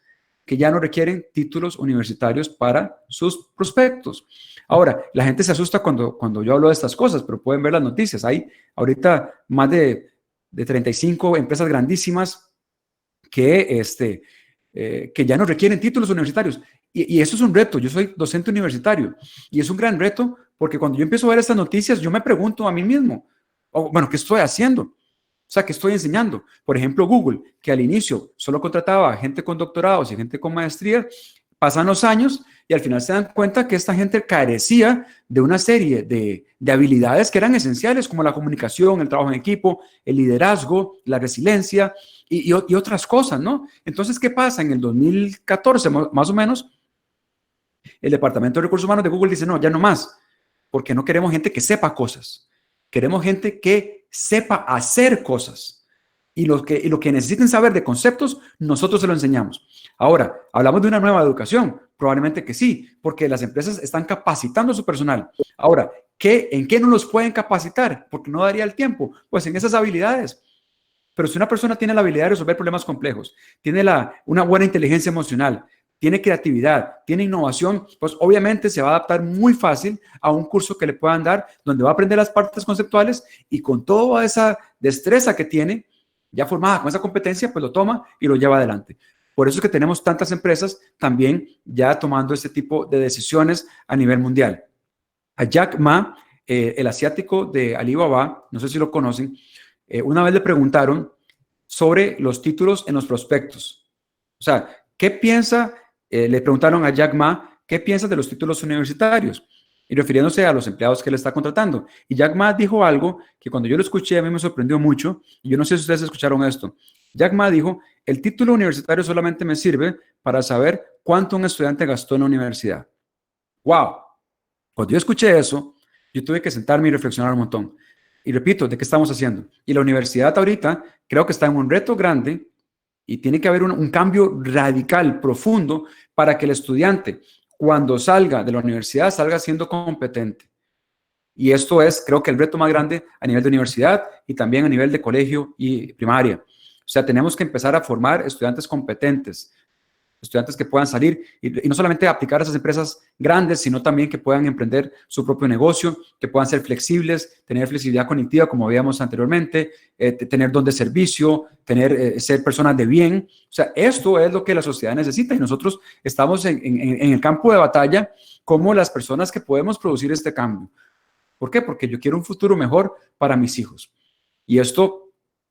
que ya no requieren títulos universitarios para sus prospectos. Ahora, la gente se asusta cuando yo hablo de estas cosas, pero pueden ver las noticias. Hay ahorita más de 35 empresas grandísimas que ya no requieren títulos universitarios. Y eso es un reto. Yo soy docente universitario y es un gran reto porque cuando yo empiezo a ver estas noticias, yo me pregunto a mí mismo, bueno, ¿qué estoy haciendo? O sea, ¿qué estoy enseñando? Por ejemplo, Google, que al inicio solo contrataba gente con doctorados y gente con maestría, pasan los años y al final se dan cuenta que esta gente carecía de una serie de habilidades que eran esenciales, como la comunicación, el trabajo en equipo, el liderazgo, la resiliencia y otras cosas, ¿no? Entonces, ¿qué pasa? En el 2014, más o menos, el Departamento de Recursos Humanos de Google dice, no, ya no más, porque no queremos gente que sepa cosas. Queremos gente que sepa hacer cosas. Y lo que necesiten saber de conceptos, nosotros se lo enseñamos. Ahora, hablamos de una nueva educación. Probablemente que sí, porque las empresas están capacitando a su personal. Ahora, ¿en qué no los pueden capacitar? Porque no daría el tiempo. Pues en esas habilidades. Pero si una persona tiene la habilidad de resolver problemas complejos, tiene una buena inteligencia emocional, tiene creatividad, tiene innovación, pues obviamente se va a adaptar muy fácil a un curso que le puedan dar donde va a aprender las partes conceptuales y con toda esa destreza que tiene, ya formada con esa competencia, pues lo toma y lo lleva adelante. Por eso es que tenemos tantas empresas también ya tomando este tipo de decisiones a nivel mundial. A Jack Ma, el asiático de Alibaba, no sé si lo conocen, una vez le preguntaron sobre los títulos en los prospectos. O sea, ¿qué piensa? Le preguntaron a Jack Ma, ¿qué piensas de los títulos universitarios? Y refiriéndose a los empleados que él está contratando. Y Jack Ma dijo algo que cuando yo lo escuché a mí me sorprendió mucho, y yo no sé si ustedes escucharon esto. Jack Ma dijo, el título universitario solamente me sirve para saber cuánto un estudiante gastó en la universidad. ¡Wow! Cuando yo escuché eso, yo tuve que sentarme y reflexionar un montón. Y repito, ¿de qué estamos haciendo? Y la universidad ahorita creo que está en un reto grande y tiene que haber un cambio radical, profundo, para que el estudiante, cuando salga de la universidad, salga siendo competente. Y esto es, creo que el reto más grande a nivel de universidad y también a nivel de colegio y primaria. O sea, tenemos que empezar a formar estudiantes competentes, estudiantes que puedan salir y no solamente aplicar a esas empresas grandes, sino también que puedan emprender su propio negocio, que puedan ser flexibles, tener flexibilidad cognitiva, como veíamos anteriormente, tener don de servicio, ser personas de bien. O sea, esto es lo que la sociedad necesita y nosotros estamos en el campo de batalla como las personas que podemos producir este cambio. ¿Por qué? Porque yo quiero un futuro mejor para mis hijos. Y esto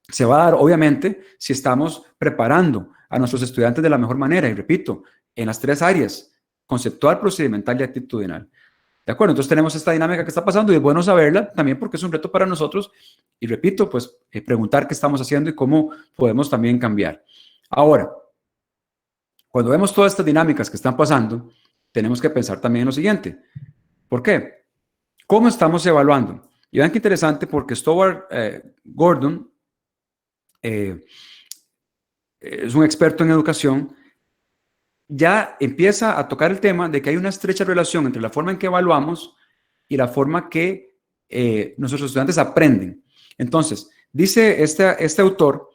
se va a dar, obviamente, si estamos preparando a nuestros estudiantes de la mejor manera. Y repito, en las 3 áreas, conceptual, procedimental y actitudinal. ¿De acuerdo? Entonces tenemos esta dinámica que está pasando y es bueno saberla también porque es un reto para nosotros. Y repito, pues preguntar qué estamos haciendo y cómo podemos también cambiar. Ahora, cuando vemos todas estas dinámicas que están pasando, tenemos que pensar también en lo siguiente. ¿Por qué? ¿Cómo estamos evaluando? Y vean qué interesante porque Stuart Gordon es un experto en educación, ya empieza a tocar el tema de que hay una estrecha relación entre la forma en que evaluamos y la forma que nuestros estudiantes aprenden. Entonces, dice este autor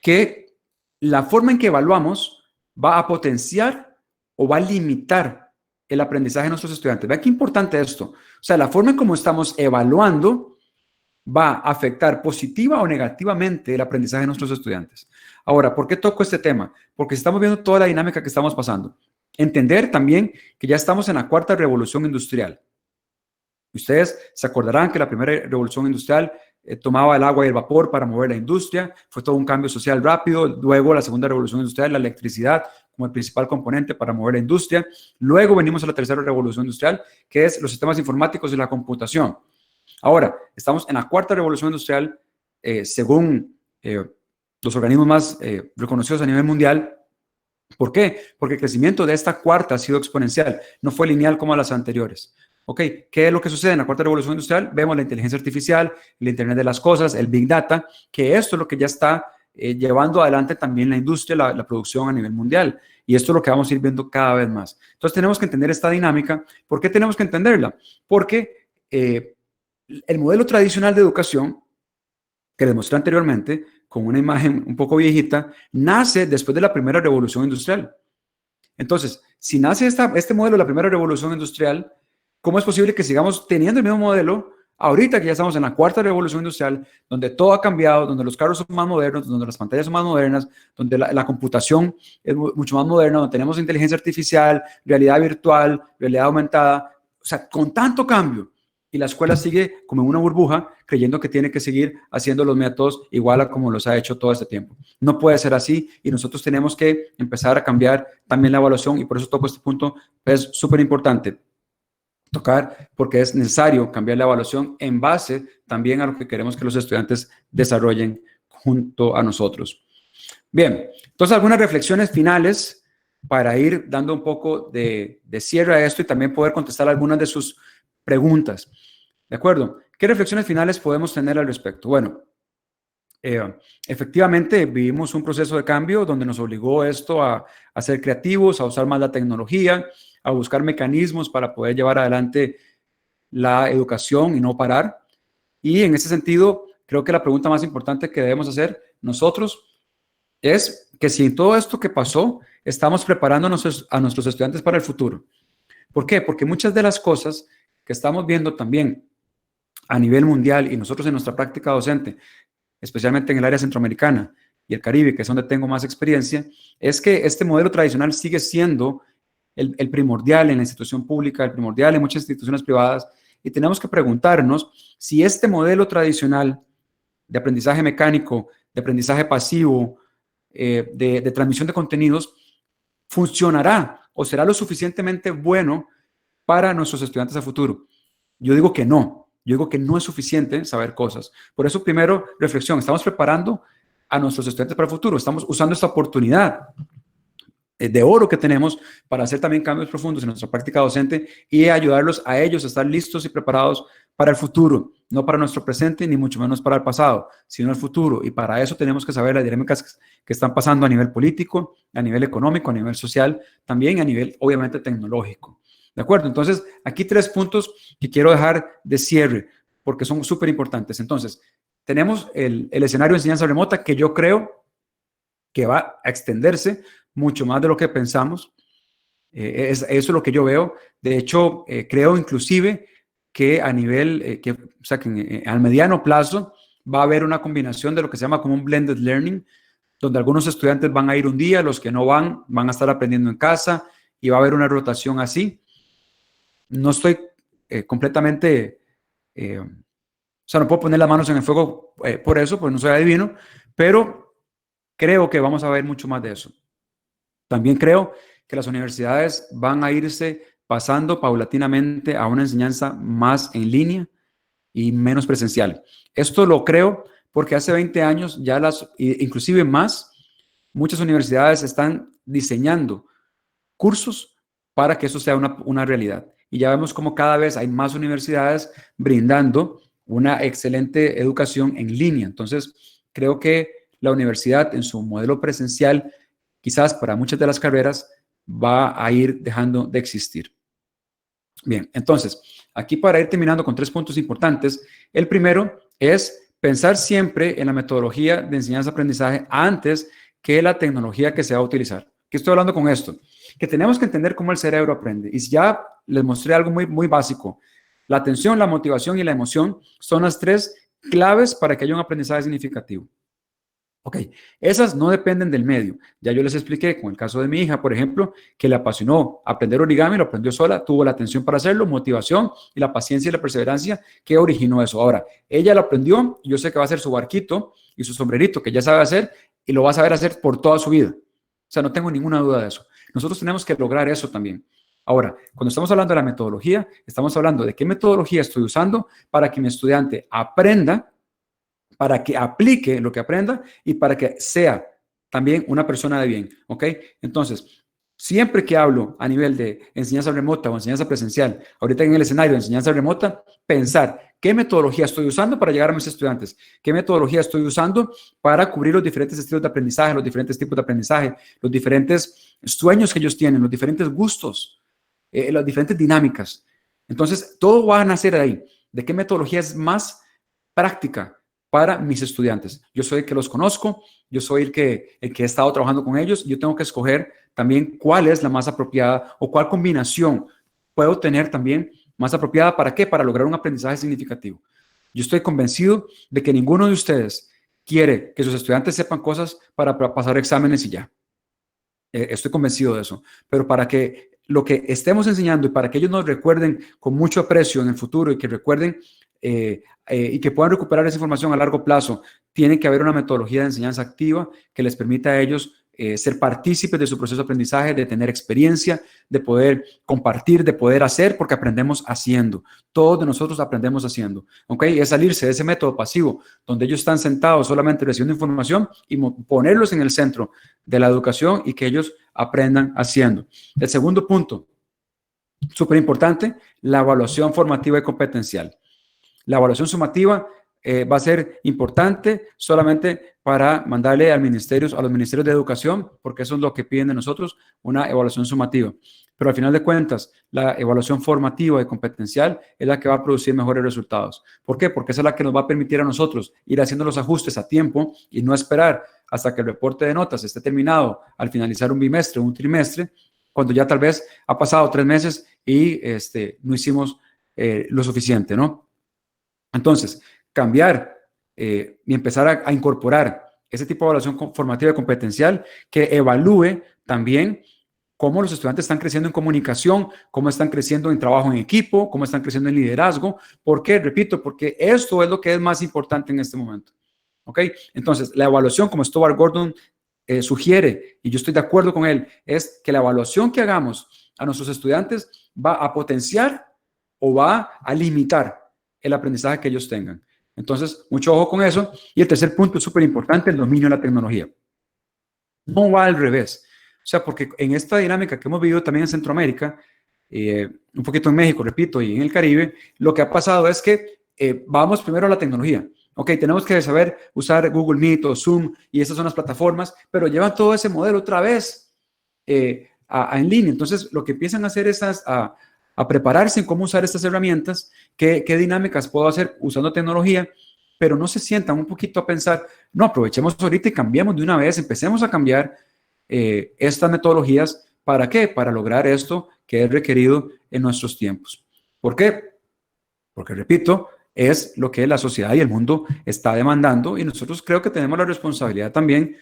que la forma en que evaluamos va a potenciar o va a limitar el aprendizaje de nuestros estudiantes. Vean qué importante esto. O sea, la forma en cómo estamos evaluando va a afectar positiva o negativamente el aprendizaje de nuestros estudiantes. Ahora, ¿por qué toco este tema? Porque estamos viendo toda la dinámica que estamos pasando. Entender también que ya estamos en la 4ª revolución industrial. Ustedes se acordarán que la primera revolución industrial tomaba el agua y el vapor para mover la industria, fue todo un cambio social rápido. Luego la segunda revolución industrial, la electricidad como el principal componente para mover la industria. Luego venimos a la 3ª revolución industrial, que es los sistemas informáticos y la computación. Ahora, estamos en la 4ª revolución industrial, según los organismos más reconocidos a nivel mundial. ¿Por qué? Porque el crecimiento de esta 4ª ha sido exponencial, no fue lineal como las anteriores. ¿Ok? ¿Qué es lo que sucede en la 4ª revolución industrial? Vemos la inteligencia artificial, el Internet de las cosas, el Big Data, que esto es lo que ya está llevando adelante también la industria, la producción a nivel mundial. Y esto es lo que vamos a ir viendo cada vez más. Entonces tenemos que entender esta dinámica. ¿Por qué tenemos que entenderla? Porque el modelo tradicional de educación, que les mostré anteriormente, con una imagen un poco viejita, nace después de la primera revolución industrial. Entonces, si nace este modelo de la primera revolución industrial, ¿cómo es posible que sigamos teniendo el mismo modelo ahorita que ya estamos en la 4ª revolución industrial, donde todo ha cambiado, donde los carros son más modernos, donde las pantallas son más modernas, donde la computación es mucho más moderna, donde tenemos inteligencia artificial, realidad virtual, realidad aumentada? O sea, con tanto cambio, y la escuela sigue como en una burbuja, creyendo que tiene que seguir haciendo los métodos igual a como los ha hecho todo este tiempo. No puede ser así y nosotros tenemos que empezar a cambiar también la evaluación y por eso toco este punto, es súper importante tocar, porque es necesario cambiar la evaluación en base también a lo que queremos que los estudiantes desarrollen junto a nosotros. Bien, entonces algunas reflexiones finales para ir dando un poco de cierre a esto y también poder contestar algunas de sus preguntas. ¿De acuerdo? ¿Qué reflexiones finales podemos tener al respecto? Bueno, efectivamente vivimos un proceso de cambio donde nos obligó esto a ser creativos, a usar más la tecnología, a buscar mecanismos para poder llevar adelante la educación y no parar. Y en ese sentido, creo que la pregunta más importante que debemos hacer nosotros es que si en todo esto que pasó, estamos preparando a nuestros estudiantes para el futuro. ¿Por qué? Porque muchas de las cosas que estamos viendo también a nivel mundial y nosotros en nuestra práctica docente, especialmente en el área centroamericana y el Caribe, que es donde tengo más experiencia, es que este modelo tradicional sigue siendo el primordial en la institución pública, el primordial en muchas instituciones privadas, y tenemos que preguntarnos si este modelo tradicional de aprendizaje mecánico, de aprendizaje pasivo, de transmisión de contenidos, funcionará o será lo suficientemente bueno para nuestros estudiantes a futuro. Yo digo que no. Yo digo que no es suficiente saber cosas. Por eso, primero, reflexión. Estamos preparando a nuestros estudiantes para el futuro. Estamos usando esta oportunidad de oro que tenemos para hacer también cambios profundos en nuestra práctica docente y ayudarlos a ellos a estar listos y preparados para el futuro, no para nuestro presente ni mucho menos para el pasado, sino el futuro. Y para eso tenemos que saber las dinámicas que están pasando a nivel político, a nivel económico, a nivel social, también a nivel, obviamente, tecnológico. ¿De acuerdo? Entonces, aquí 3 puntos que quiero dejar de cierre porque son súper importantes. Entonces, tenemos el escenario de enseñanza remota que yo creo que va a extenderse mucho más de lo que pensamos. Eso es lo que yo veo. De hecho, creo inclusive que a nivel, o sea, que al mediano plazo va a haber una combinación de lo que se llama como un blended learning, donde algunos estudiantes van a ir un día, los que no van a estar aprendiendo en casa y va a haber una rotación así. No estoy completamente, o sea, no puedo poner las manos en el fuego por eso, pues no soy adivino, pero creo que vamos a ver mucho más de eso. También creo que las universidades van a irse pasando paulatinamente a una enseñanza más en línea y menos presencial. Esto lo creo porque hace 20 años ya inclusive más, muchas universidades están diseñando cursos para que eso sea una realidad. Y ya vemos cómo cada vez hay más universidades brindando una excelente educación en línea. Entonces, creo que la universidad en su modelo presencial, quizás para muchas de las carreras, va a ir dejando de existir. Bien, entonces, aquí para ir terminando con 3 puntos importantes. El primero es pensar siempre en la metodología de enseñanza-aprendizaje antes que la tecnología que se va a utilizar. ¿Qué estoy hablando con esto? Que tenemos que entender cómo el cerebro aprende. Y ya les mostré algo muy básico. La atención, la motivación y la emoción son las 3 claves para que haya un aprendizaje significativo. Ok, esas no dependen del medio. Ya yo les expliqué con el caso de mi hija, por ejemplo, que le apasionó aprender origami, lo aprendió sola, tuvo la atención para hacerlo, motivación y la paciencia y la perseverancia que originó eso. Ahora, ella lo aprendió, yo sé que va a hacer su barquito y su sombrerito que ya sabe hacer y lo va a saber hacer por toda su vida. O sea, no tengo ninguna duda de eso. Nosotros tenemos que lograr eso también. Ahora, cuando estamos hablando de la metodología, estamos hablando de qué metodología estoy usando para que mi estudiante aprenda, para que aplique lo que aprenda y para que sea también una persona de bien, ¿ok? Entonces, siempre que hablo a nivel de enseñanza remota o enseñanza presencial, ahorita en el escenario de enseñanza remota, pensar qué metodología estoy usando para llegar a mis estudiantes, qué metodología estoy usando para cubrir los diferentes estilos de aprendizaje, los diferentes tipos de aprendizaje, los diferentes sueños que ellos tienen, los diferentes gustos, las diferentes dinámicas. Entonces, todo va a nacer ahí, de qué metodología es más práctica para mis estudiantes. Yo soy el que los conozco, yo soy el que he estado trabajando con ellos, yo tengo que escoger también cuál es la más apropiada o cuál combinación puedo tener también más apropiada. ¿Para qué? Para lograr un aprendizaje significativo. Yo estoy convencido de que ninguno de ustedes quiere que sus estudiantes sepan cosas para pasar exámenes y ya. Estoy convencido de eso. Pero para que lo que estemos enseñando y para que ellos nos recuerden con mucho aprecio en el futuro y que recuerden y que puedan recuperar esa información a largo plazo, tiene que haber una metodología de enseñanza activa que les permita a ellos ser partícipes de su proceso de aprendizaje, de tener experiencia, de poder compartir, de poder hacer, porque aprendemos haciendo. Todos de nosotros aprendemos haciendo, ¿ok? Es salirse de ese método pasivo, donde ellos están sentados solamente recibiendo información y ponerlos en el centro de la educación y que ellos aprendan haciendo. El segundo punto, súper importante, la evaluación formativa y competencial. La evaluación sumativa va a ser importante solamente para mandarle a los ministerios de educación, porque eso es lo que piden de nosotros, una evaluación sumativa. Pero al final de cuentas, la evaluación formativa y competencial es la que va a producir mejores resultados. ¿Por qué? Porque esa es la que nos va a permitir a nosotros ir haciendo los ajustes a tiempo y no esperar hasta que el reporte de notas esté terminado al finalizar un bimestre o un trimestre, cuando ya tal vez ha pasado 3 meses y no hicimos lo suficiente, ¿no? Entonces, cambiar y empezar a incorporar ese tipo de evaluación formativa y competencial que evalúe también cómo los estudiantes están creciendo en comunicación, cómo están creciendo en trabajo en equipo, cómo están creciendo en liderazgo. ¿Por qué? Repito, porque esto es lo que es más importante en este momento. ¿Ok? Entonces, la evaluación, como Stuart Gordon sugiere, y yo estoy de acuerdo con él, es que la evaluación que hagamos a nuestros estudiantes va a potenciar o va a limitar el aprendizaje que ellos tengan. Entonces, mucho ojo con eso. Y el tercer punto es súper importante, el dominio de la tecnología. No va al revés. O sea, porque en esta dinámica que hemos vivido también en Centroamérica, un poquito en México, repito, y en el Caribe, lo que ha pasado es que vamos primero a la tecnología. Ok, tenemos que saber usar Google Meet o Zoom y esas son las plataformas, pero llevan todo ese modelo otra vez en línea. Entonces, lo que empiezan a hacer es a prepararse en cómo usar estas herramientas, qué dinámicas puedo hacer usando tecnología, pero no se sientan un poquito a pensar, no, aprovechemos ahorita y cambiemos de una vez, empecemos a cambiar estas metodologías. ¿Para qué? Para lograr esto que es requerido en nuestros tiempos. ¿Por qué? Porque, repito, es lo que la sociedad y el mundo está demandando y nosotros creo que tenemos la responsabilidad también,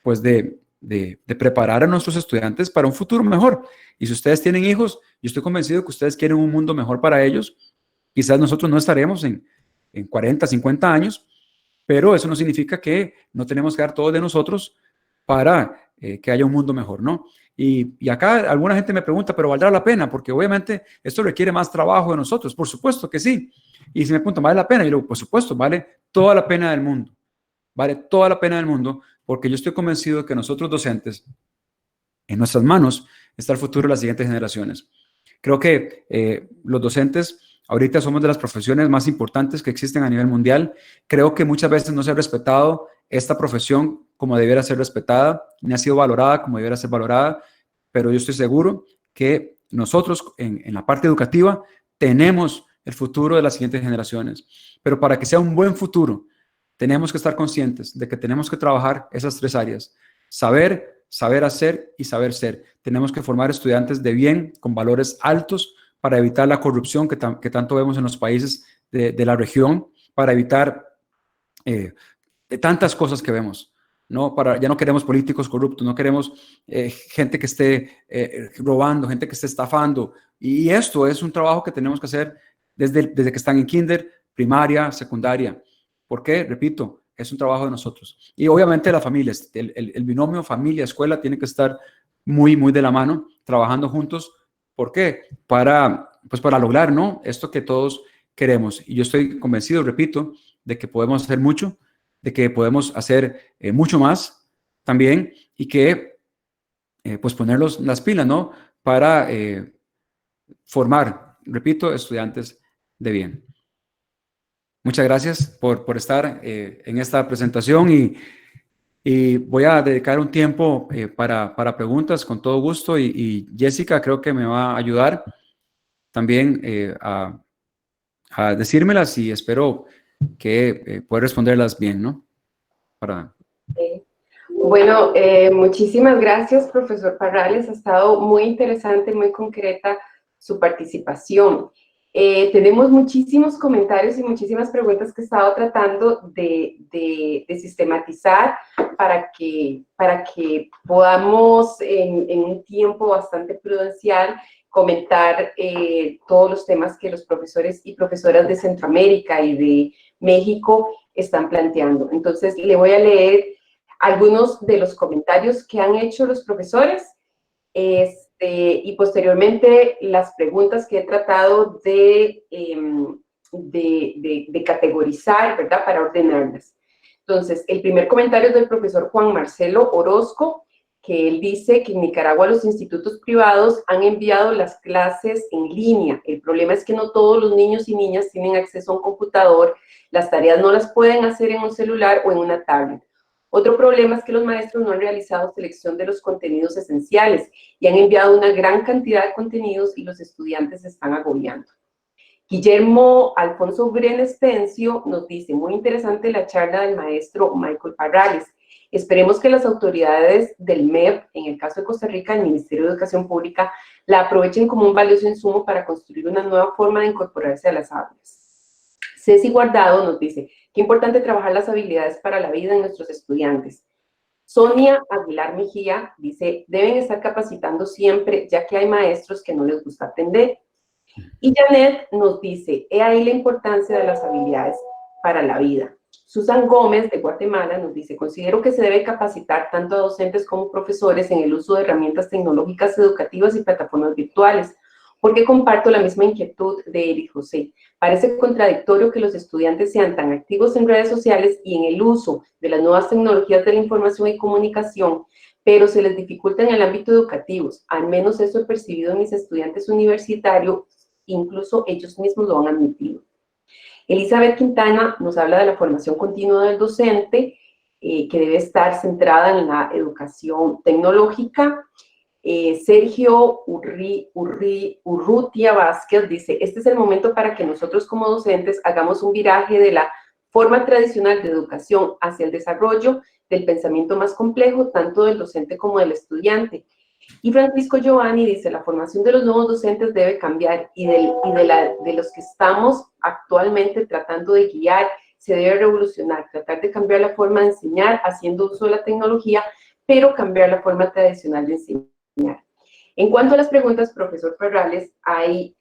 pues, de preparar a nuestros estudiantes para un futuro mejor. Y si ustedes tienen hijos, yo estoy convencido que ustedes quieren un mundo mejor para ellos. Quizás nosotros no estaremos en 40, 50 años, pero eso no significa que no tenemos que dar todo de nosotros para que haya un mundo mejor, ¿no? Y acá alguna gente me pregunta, ¿pero valdrá la pena? Porque obviamente esto requiere más trabajo de nosotros. Por supuesto que sí. Y si me preguntan, ¿vale la pena? Y yo digo, por supuesto, vale toda la pena del mundo. Vale toda la pena del mundo, porque yo estoy convencido de que nosotros docentes, en nuestras manos está el futuro de las siguientes generaciones. Creo que los docentes ahorita somos de las profesiones más importantes que existen a nivel mundial. Creo que muchas veces no se ha respetado esta profesión como debiera ser respetada, ni ha sido valorada como debiera ser valorada, pero yo estoy seguro que nosotros en la parte educativa tenemos el futuro de las siguientes generaciones. Pero para que sea un buen futuro, tenemos que estar conscientes de que tenemos que trabajar esas tres áreas: saber, saber hacer y saber ser. Tenemos que formar estudiantes de bien, con valores altos, para evitar la corrupción que tanto vemos en los países de la región, para evitar tantas cosas que vemos. ¿No? Ya no queremos políticos corruptos, no queremos gente que esté robando, gente que esté estafando. Y esto es un trabajo que tenemos que hacer desde que están en kinder, primaria, secundaria. ¿Por qué? Repito, es un trabajo de nosotros. Y obviamente las familias, el binomio familia-escuela tiene que estar muy, muy de la mano, trabajando juntos. ¿Por qué? Pues para lograr, ¿no?, esto que todos queremos. Y yo estoy convencido, repito, de que podemos hacer mucho, de que podemos hacer mucho más también y que pues poner las pilas, ¿no?, para formar, repito, estudiantes de bien. Muchas gracias por estar en esta presentación y voy a dedicar un tiempo para preguntas con todo gusto y Jessica creo que me va a ayudar también a decírmelas y espero que pueda responderlas bien, ¿no? Bueno, muchísimas gracias, profesor Parrales. Ha estado muy interesante, muy concreta su participación. Tenemos muchísimos comentarios y muchísimas preguntas que he estado tratando de sistematizar para que podamos en un tiempo bastante prudencial comentar todos los temas que los profesores y profesoras de Centroamérica y de México están planteando. Entonces, le voy a leer algunos de los comentarios que han hecho los profesores y posteriormente las preguntas que he tratado de categorizar, ¿verdad?, para ordenarlas. Entonces, el primer comentario es del profesor Juan Marcelo Orozco, que él dice que en Nicaragua los institutos privados han enviado las clases en línea. El problema es que no todos los niños y niñas tienen acceso a un computador, las tareas no las pueden hacer en un celular o en una tablet. Otro problema es que los maestros no han realizado selección de los contenidos esenciales y han enviado una gran cantidad de contenidos y los estudiantes se están agobiando. Guillermo Alfonso Brenes Tencio nos dice, muy interesante la charla del maestro Michael Parrales. Esperemos que las autoridades del MEP, en el caso de Costa Rica, el Ministerio de Educación Pública, la aprovechen como un valioso insumo para construir una nueva forma de incorporarse a las aulas. Ceci Guardado nos dice, qué importante trabajar las habilidades para la vida de nuestros estudiantes. Sonia Aguilar Mejía dice, deben estar capacitando siempre, ya que hay maestros que no les gusta atender. Y Janet nos dice, he ahí la importancia de las habilidades para la vida. Susan Gómez, de Guatemala, nos dice, considero que se debe capacitar tanto a docentes como profesores en el uso de herramientas tecnológicas educativas y plataformas virtuales, porque comparto la misma inquietud de Eric José. Parece contradictorio que los estudiantes sean tan activos en redes sociales y en el uso de las nuevas tecnologías de la información y comunicación, pero se les dificulta en el ámbito educativo. Al menos eso he percibido en mis estudiantes universitarios, incluso ellos mismos lo han admitido. Elizabeth Quintana nos habla de la formación continua del docente, que debe estar centrada en la educación tecnológica. Sergio Urrutia Vázquez dice, este es el momento para que nosotros como docentes hagamos un viraje de la forma tradicional de educación hacia el desarrollo del pensamiento más complejo, tanto del docente como del estudiante. Y Francisco Giovanni dice, la formación de los nuevos docentes debe cambiar y de los que estamos actualmente tratando de guiar, se debe revolucionar, tratar de cambiar la forma de enseñar haciendo uso de la tecnología, pero cambiar la forma tradicional de enseñar. En cuanto a las preguntas, profesor Parrales, hay,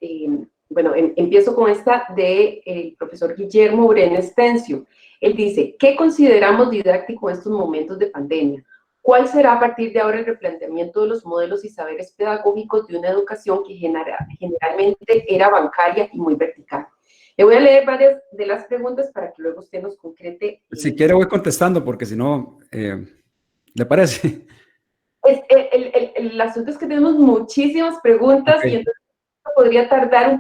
bueno, empiezo con esta del profesor Guillermo Brenes Tencio. Él dice, ¿qué consideramos didáctico en estos momentos de pandemia? ¿Cuál será a partir de ahora el replanteamiento de los modelos y saberes pedagógicos de una educación que generalmente era bancaria y muy vertical? Le voy a leer varias de las preguntas para que luego usted nos concrete. Si quiere voy contestando, porque si no, ¿le parece? El asunto es que tenemos muchísimas preguntas, Okay. y entonces podría tardar un